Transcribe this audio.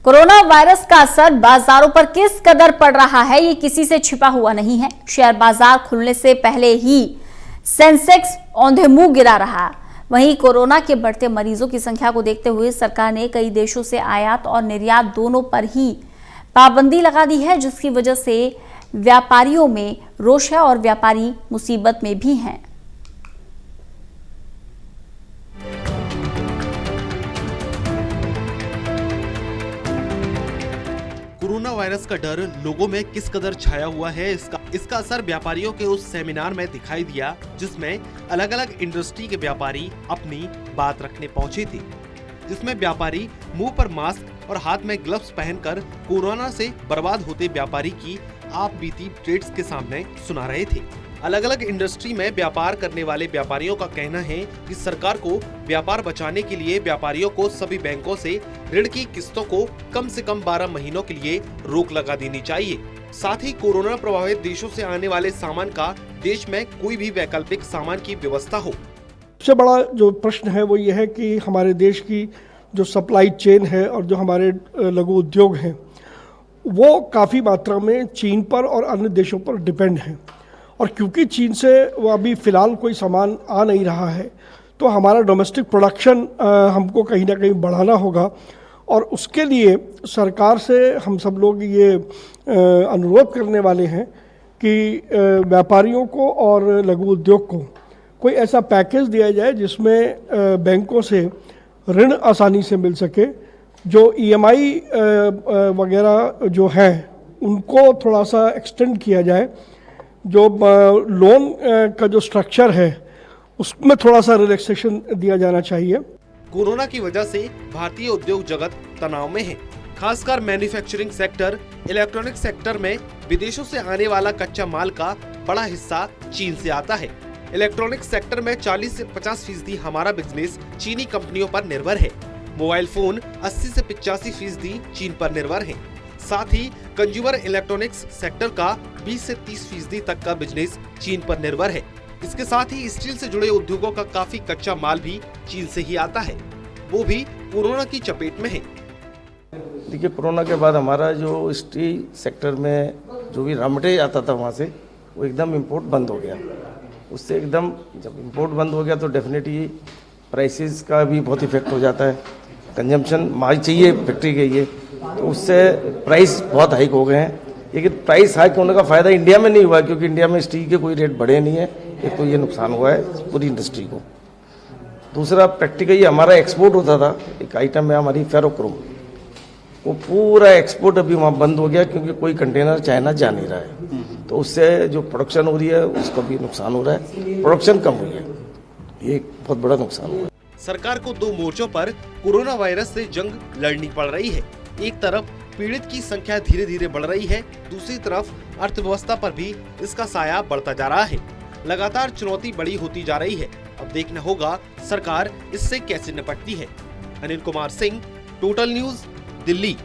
Corona virus का असर बाजारों पर किस कदर पड़ रहा है, ये किसी से छिपा हुआ नहीं है। शेयर बाजार खुलने से पहले ही सेंसेक्स औंधे मुंह गिरा रहा। वहीं कोरोना के बढ़ते मरीजों की संख्या को देखते हुए सरकार ने कई देशों से आयात और निर्यात दोनों पर ही पाबंदी लगा दी है, जिसकी वजह से व्यापारियों में रोष है और व्यापारी मुसीबत में भी हैं। कोरोना वायरस का डर लोगों में किस कदर छाया हुआ है, इसका असर व्यापारियों के उस सेमिनार में दिखाई दिया जिसमें अलग अलग इंडस्ट्री के व्यापारी अपनी बात रखने पहुंचे थे। जिसमें व्यापारी मुंह पर मास्क और हाथ में ग्लव्स पहनकर कोरोना से बर्बाद होते व्यापारी की आप बीती ट्रेड्स के सामने सुना रहे थे। अलग अलग इंडस्ट्री में व्यापार करने वाले व्यापारियों का कहना है कि सरकार को व्यापार बचाने के लिए व्यापारियों को सभी बैंकों से ऋण की किस्तों को कम से कम 12 महीनों के लिए रोक लगा देनी चाहिए। साथ ही कोरोना प्रभावित देशों से आने वाले सामान का देश में कोई भी वैकल्पिक सामान की व्यवस्था हो। सबसे बड़ा जो प्रश्न है वो ये है कि हमारे देश की जो सप्लाई चेन है और जो हमारे लघु उद्योग हैं वो काफ़ी मात्रा में चीन पर और अन्य देशों पर डिपेंड है। और क्योंकि चीन से वो अभी फ़िलहाल कोई सामान आ नहीं रहा है, तो हमारा डोमेस्टिक प्रोडक्शन हमको कहीं ना कहीं बढ़ाना होगा। और उसके लिए सरकार से हम सब लोग ये अनुरोध करने वाले हैं कि व्यापारियों को और लघु उद्योग को कोई ऐसा पैकेज दिया जाए जिसमें बैंकों से ऋण आसानी से मिल सके। जो EMI वगैरह जो है उनको थोड़ा सा एक्सटेंड किया जाए। जो लोन का जो स्ट्रक्चर है उसमें थोड़ा सा रिलैक्सेशन दिया जाना चाहिए। कोरोना की वजह से भारतीय उद्योग जगत तनाव में है। खासकर मैन्युफैक्चरिंग सेक्टर, इलेक्ट्रॉनिक सेक्टर में विदेशों से आने वाला कच्चा माल का बड़ा हिस्सा चीन से आता है। इलेक्ट्रॉनिक सेक्टर में 40 से 50% हमारा बिजनेस चीनी कंपनियों पर निर्भर है। मोबाइल फोन 80 से 85% चीन पर निर्भर है। साथ ही कंज्यूमर इलेक्ट्रॉनिक्स सेक्टर का 20 से 30% तक का बिजनेस चीन पर निर्भर है। इसके साथ ही स्टील से जुड़े उद्योगों का काफी कच्चा माल भी चीन से ही आता है, वो भी कोरोना की चपेट में है। देखिए, कोरोना के बाद हमारा जो स्टील सेक्टर में जो भी रॉ मटेरियल आता था वहाँ से वो एकदम इंपोर्ट बंद हो गया। उससे एकदम जब इंपोर्ट बंद हो गया तो डेफिनेटली प्राइसेस का भी बहुत इफेक्ट हो जाता है। कंजम्पशन माल चाहिए फैक्ट्री के लिए, तो उससे प्राइस बहुत हाइक हो गए हैं। लेकिन प्राइस हाइक होने का फ़ायदा इंडिया में नहीं हुआ, क्योंकि इंडिया में स्टील के कोई रेट बढ़े नहीं है। एक तो ये नुकसान हुआ है पूरी इंडस्ट्री को। दूसरा, प्रैक्टिकली हमारा एक्सपोर्ट होता था, एक आइटम है हमारी फेरोक्रोम, वो पूरा एक्सपोर्ट अभी वहाँ बंद हो गया क्योंकि कोई कंटेनर चाइना जा नहीं रहा है। तो उससे जो प्रोडक्शन हो रही है उसका भी नुकसान हो रहा है, प्रोडक्शन कम हुई है, ये एक बहुत बड़ा नुकसान हुआ है। सरकार को दो मोर्चों पर कोरोना वायरस से जंग लड़नी पड़ रही है। एक तरफ पीड़ित की संख्या धीरे धीरे बढ़ रही है, दूसरी तरफ अर्थव्यवस्था पर भी इसका साया बढ़ता जा रहा है। लगातार चुनौती बड़ी होती जा रही है। अब देखना होगा सरकार इससे कैसे निपटती है। Anil Kumar Singh, total news, Delhi.